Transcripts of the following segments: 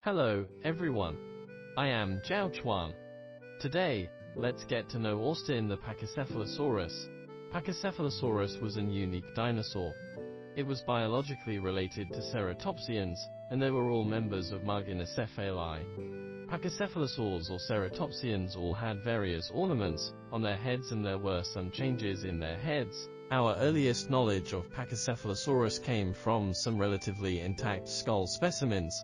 Hello, everyone. I am Zhao Chuan. Today, let's get to know Austin the Pachycephalosaurus. Pachycephalosaurus was a unique dinosaur. It was biologically related to ceratopsians, and they were all members of Marginocephali. Pachycephalosaurs or ceratopsians all had various ornaments on their heads, and there were some changes in their heads. Our earliest knowledge of Pachycephalosaurus came from some relatively intact skull specimens.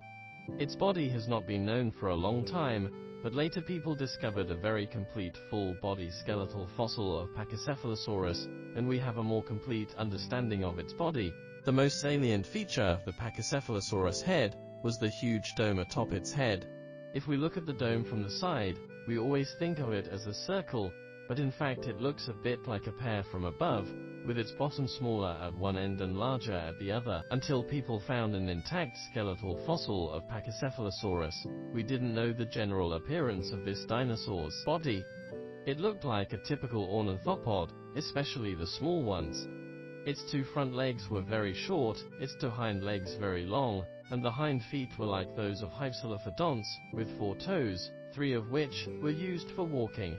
Its body has not been known for a long time, but later people discovered a very complete full-body skeletal fossil of Pachycephalosaurus, and we have a more complete understanding of its body. The most salient feature of the Pachycephalosaurus head was the huge dome atop its head. If we look at the dome from the side, we always think of it as a circle, but in fact it looks a bit like a pear from above, with its bottom smaller at one end and larger at the other. Until people found an intact skeletal fossil of Pachycephalosaurus, we didn't know the general appearance of this dinosaur's body. It looked like a typical ornithopod, especially the small ones. Its two front legs were very short, its two hind legs very long, and the hind feet were like those of Hypsilophodonts, with 4 toes, 3 of which were used for walking.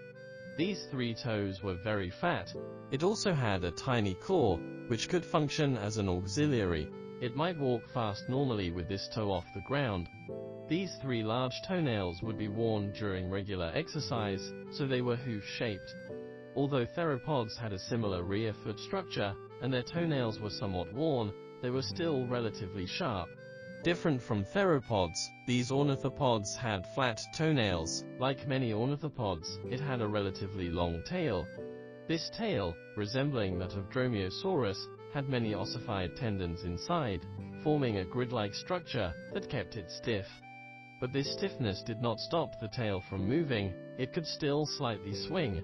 These 3 toes were very fat. It also had a tiny claw, which could function as an auxiliary. It might walk fast normally with this toe off the ground. These 3 large toenails would be worn during regular exercise, so they were hoof-shaped. Although theropods had a similar rear foot structure, and their toenails were somewhat worn, they were still relatively sharp. Different from theropods, these ornithopods had flat toenails. Like many ornithopods, it had a relatively long tail. This tail, resembling that of Dromaeosaurus, had many ossified tendons inside, forming a grid-like structure that kept it stiff. But this stiffness did not stop the tail from moving, it could still slightly swing.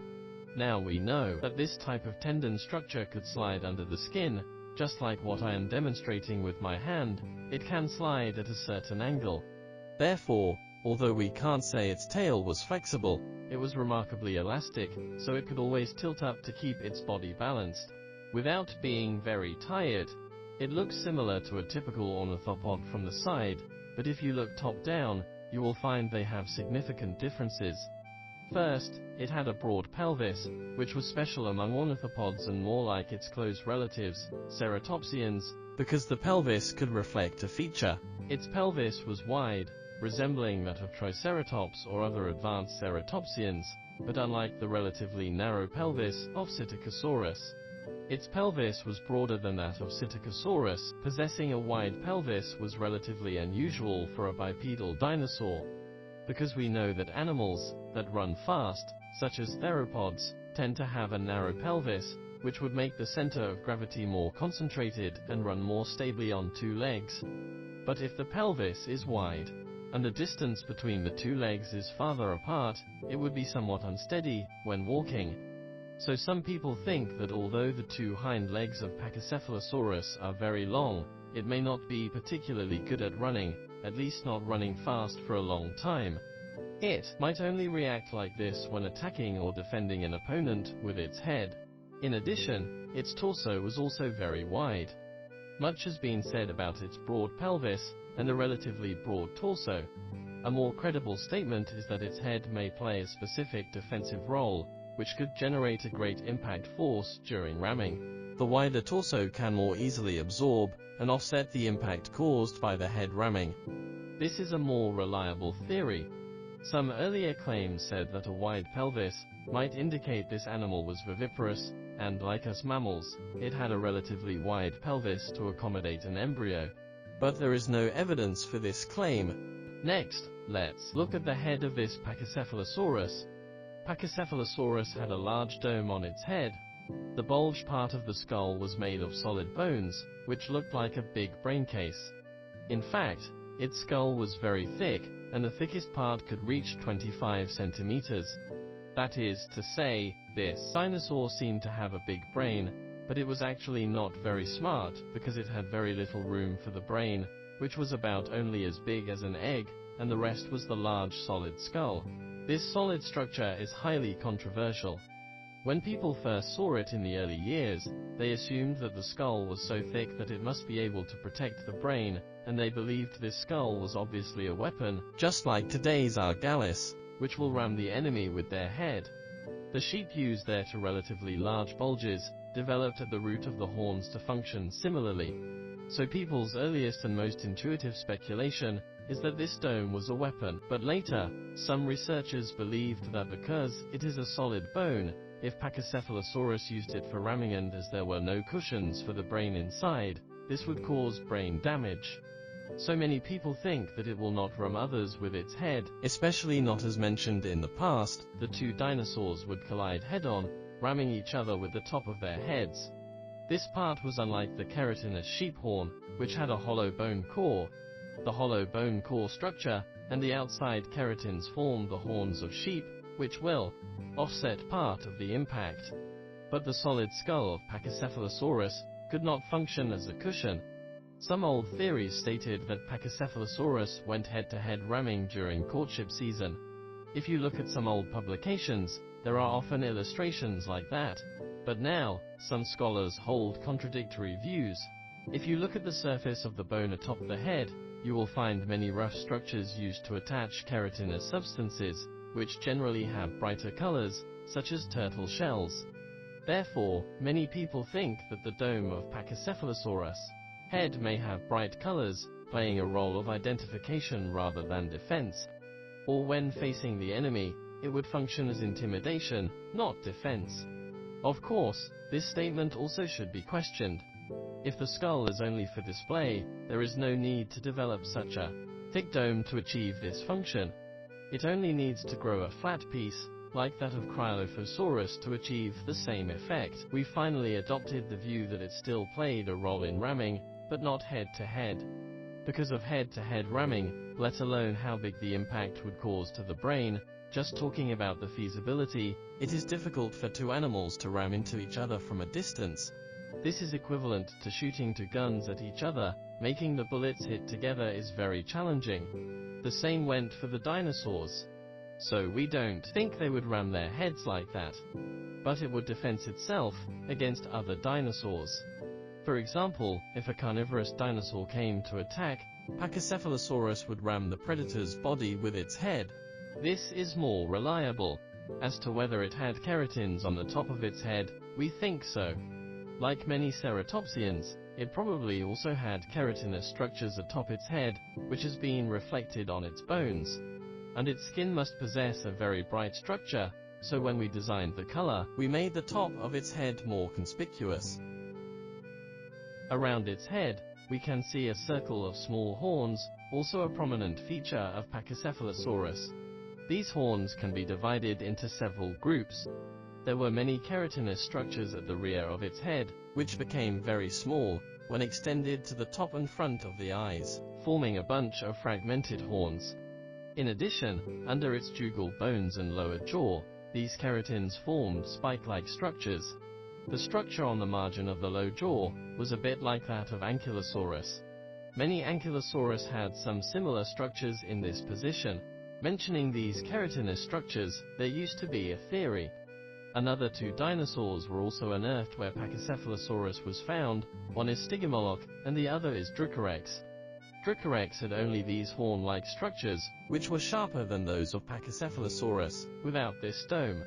Now we know that this type of tendon structure could slide under the skin, just like what I am demonstrating with my hand. It can slide at a certain angle. Therefore, although we can't say its tail was flexible, it was remarkably elastic, so it could always tilt up to keep its body balanced, without being very tired. It looks similar to a typical ornithopod from the side, but if you look top down, you will find they have significant differences. First, it had a broad pelvis, which was special among ornithopods and more like its close relatives, ceratopsians, because the pelvis could reflect a feature. Its pelvis was wide, resembling that of Triceratops or other advanced ceratopsians, but unlike the relatively narrow pelvis of Psittacosaurus. Its pelvis was broader than that of Psittacosaurus. Possessing a wide pelvis was relatively unusual for a bipedal dinosaur, because we know that animals that run fast, such as theropods, tend to have a narrow pelvis, which would make the center of gravity more concentrated and run more stably on 2 legs. But if the pelvis is wide, and the distance between the 2 legs is farther apart, it would be somewhat unsteady when walking. So some people think that although the 2 hind legs of Pachycephalosaurus are very long, it may not be particularly good at running, at least not running fast for a long time. It might only react like this when attacking or defending an opponent with its head. In addition, its torso was also very wide. Much has been said about its broad pelvis and a relatively broad torso. A more credible statement is that its head may play a specific defensive role, which could generate a great impact force during ramming. The wider torso can more easily absorb and offset the impact caused by the head ramming. This is a more reliable theory. Some earlier claims said that a wide pelvis might indicate this animal was viviparous, and like us mammals, it had a relatively wide pelvis to accommodate an embryo. But there is no evidence for this claim. Next, let's look at the head of this Pachycephalosaurus. Pachycephalosaurus had a large dome on its head. The bulged part of the skull was made of solid bones, which looked like a big brain case. In fact, its skull was very thick, and the thickest part could reach 25 centimeters. That is to say, this dinosaur seemed to have a big brain, but it was actually not very smart, because it had very little room for the brain, which was about only as big as an egg, and the rest was the large solid skull. This solid structure is highly controversial. When people first saw it in the early years, they assumed that the skull was so thick that it must be able to protect the brain, and they believed this skull was obviously a weapon, just like today's argalis, which will ram the enemy with their head. The sheep use their relatively large bulges, developed at the root of the horns, to function similarly. So people's earliest and most intuitive speculation is that this dome was a weapon, but later, some researchers believed that because it is a solid bone, if Pachycephalosaurus used it for ramming, and as there were no cushions for the brain inside, this would cause brain damage. So many people think that it will not ram others with its head, especially not as mentioned in the past, the two dinosaurs would collide head-on, ramming each other with the top of their heads. This part was unlike the keratinous sheep horn, which had a hollow bone core. The hollow bone core structure and the outside keratins formed the horns of sheep, which will offset part of the impact. But the solid skull of Pachycephalosaurus could not function as a cushion. Some old theories stated that Pachycephalosaurus went head-to-head ramming during courtship season. If you look at some old publications, there are often illustrations like that. But now, some scholars hold contradictory views. If you look at the surface of the bone atop the head, you will find many rough structures used to attach keratinous substances, which generally have brighter colors, such as turtle shells. Therefore, many people think that the dome of Pachycephalosaurus' head may have bright colors, playing a role of identification rather than defense. Or when facing the enemy, it would function as intimidation, not defense. Of course, this statement also should be questioned. If the skull is only for display, there is no need to develop such a thick dome to achieve this function. It only needs to grow a flat piece, like that of Cryolophosaurus, to achieve the same effect. We finally adopted the view that it still played a role in ramming, but not head-to-head. Because of head-to-head ramming, let alone how big the impact would cause to the brain, just talking about the feasibility, it is difficult for two animals to ram into each other from a distance. This is equivalent to shooting two guns at each other. Making the bullets hit together is very challenging. The same went for the dinosaurs. So we don't think they would ram their heads like that. But it would defend itself against other dinosaurs. For example, if a carnivorous dinosaur came to attack, Pachycephalosaurus would ram the predator's body with its head. This is more reliable. As to whether it had keratins on the top of its head, we think so. Like many ceratopsians, it probably also had keratinous structures atop its head, which has been reflected on its bones. And its skin must possess a very bright structure, so when we designed the color, we made the top of its head more conspicuous. Around its head, we can see a circle of small horns, also a prominent feature of Pachycephalosaurus. These horns can be divided into several groups. There were many keratinous structures at the rear of its head, which became very small when extended to the top and front of the eyes, forming a bunch of fragmented horns. In addition, under its jugal bones and lower jaw, these keratins formed spike-like structures. The structure on the margin of the low jaw was a bit like that of Ankylosaurus. Many Ankylosaurus had some similar structures in this position. Mentioning these keratinous structures, there used to be a theory. Another two dinosaurs were also unearthed where Pachycephalosaurus was found. One is Stygimoloch, and the other is Drucorex. Drucorex had only these horn-like structures, which were sharper than those of Pachycephalosaurus, without this dome.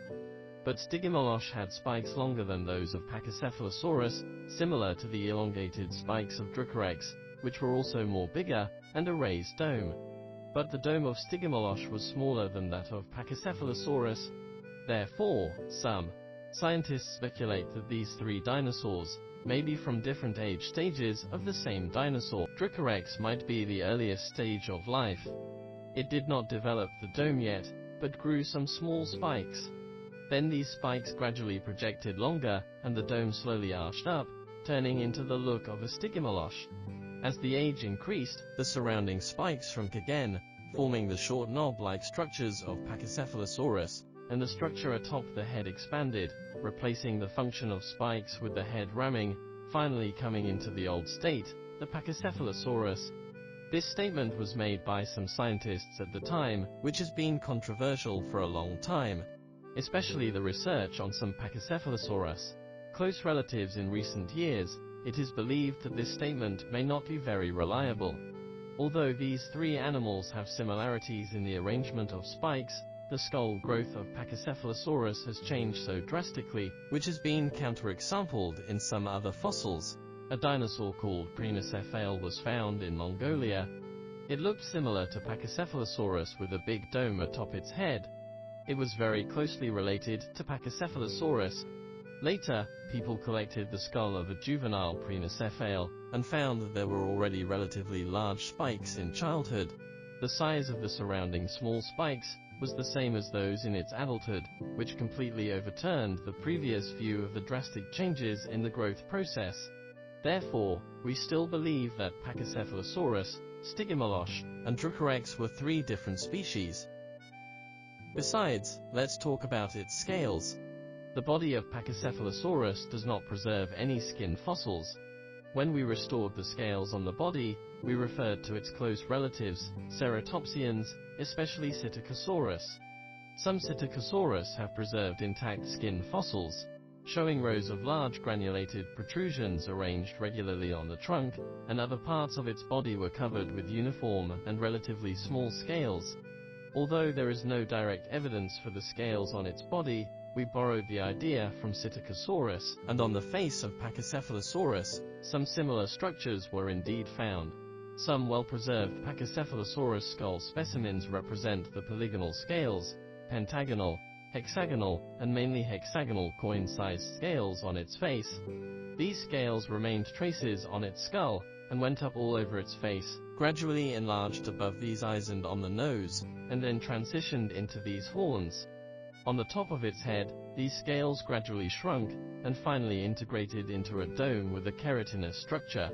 But Stygimoloch had spikes longer than those of Pachycephalosaurus, similar to the elongated spikes of Drucorex, which were also more bigger, and a raised dome. But the dome of Stygimoloch was smaller than that of Pachycephalosaurus. Therefore, some scientists speculate that these three dinosaurs may be from different age stages of the same dinosaur. Drucorex might be the earliest stage of life. It did not develop the dome yet, but grew some small spikes. Then these spikes gradually projected longer, and the dome slowly arched up, turning into the look of a Stygimoloch. As the age increased, the surrounding spikes shrunk again, forming the short knob-like structures of Pachycephalosaurus, and the structure atop the head expanded, replacing the function of spikes with the head ramming, finally coming into the old state, the Pachycephalosaurus. This statement was made by some scientists at the time, which has been controversial for a long time. especially the research on some Pachycephalosaurus close relatives in recent years, it is believed that this statement may not be very reliable. Although these three animals have similarities in the arrangement of spikes, the skull growth of Pachycephalosaurus has changed so drastically, which has been counterexampled in some other fossils. A dinosaur called Prenocephale was found in Mongolia. It looked similar to Pachycephalosaurus with a big dome atop its head. It was very closely related to Pachycephalosaurus. Later, people collected the skull of a juvenile Prenocephale and found that there were already relatively large spikes in childhood. The size of the surrounding small spikes was the same as those in its adulthood, which completely overturned the previous view of the drastic changes in the growth process. Therefore, we still believe that Pachycephalosaurus, Stygimoloch, and Dracorex were three different species. Besides, let's talk about its scales. The body of Pachycephalosaurus does not preserve any skin fossils. When we restored the scales on the body, we referred to its close relatives, ceratopsians, especially Psittacosaurus. Some Psittacosaurus have preserved intact skin fossils, showing rows of large granulated protrusions arranged regularly on the trunk, and other parts of its body were covered with uniform and relatively small scales. Although there is no direct evidence for the scales on its body, we borrowed the idea from Psittacosaurus, and on the face of Pachycephalosaurus, some similar structures were indeed found. Some well-preserved Pachycephalosaurus skull specimens represent the polygonal scales, pentagonal, hexagonal, and mainly hexagonal coin-sized scales on its face. These scales remained traces on its skull, and went up all over its face, gradually enlarged above these eyes and on the nose, and then transitioned into these horns. On the top of its head, these scales gradually shrunk, and finally integrated into a dome with a keratinous structure.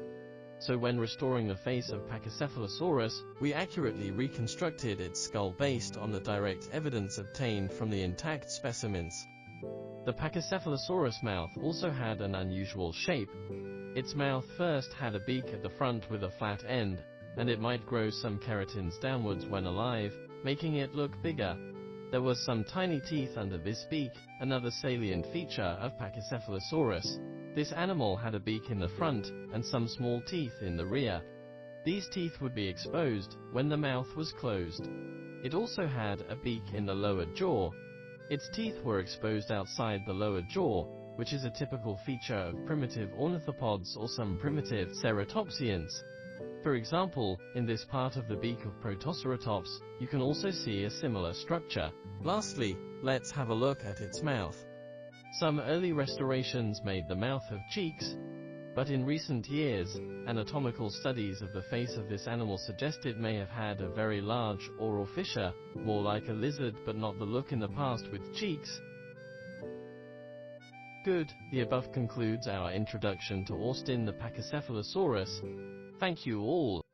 So when restoring the face of Pachycephalosaurus, we accurately reconstructed its skull based on the direct evidence obtained from the intact specimens. The Pachycephalosaurus mouth also had an unusual shape. Its mouth first had a beak at the front with a flat end, and it might grow some keratins downwards when alive, making it look bigger. There were some tiny teeth under this beak, another salient feature of Pachycephalosaurus. This animal had a beak in the front, and some small teeth in the rear. These teeth would be exposed when the mouth was closed. It also had a beak in the lower jaw. Its teeth were exposed outside the lower jaw, which is a typical feature of primitive ornithopods or some primitive ceratopsians. For example, in this part of the beak of Protoceratops, you can also see a similar structure. Lastly, let's have a look at its mouth. Some early restorations made the mouth have cheeks, but in recent years, anatomical studies of the face of this animal suggest it may have had a very large oral fissure, more like a lizard but not the look in the past with cheeks. Good, the above concludes our introduction to Austin the Pachycephalosaurus. Thank you all.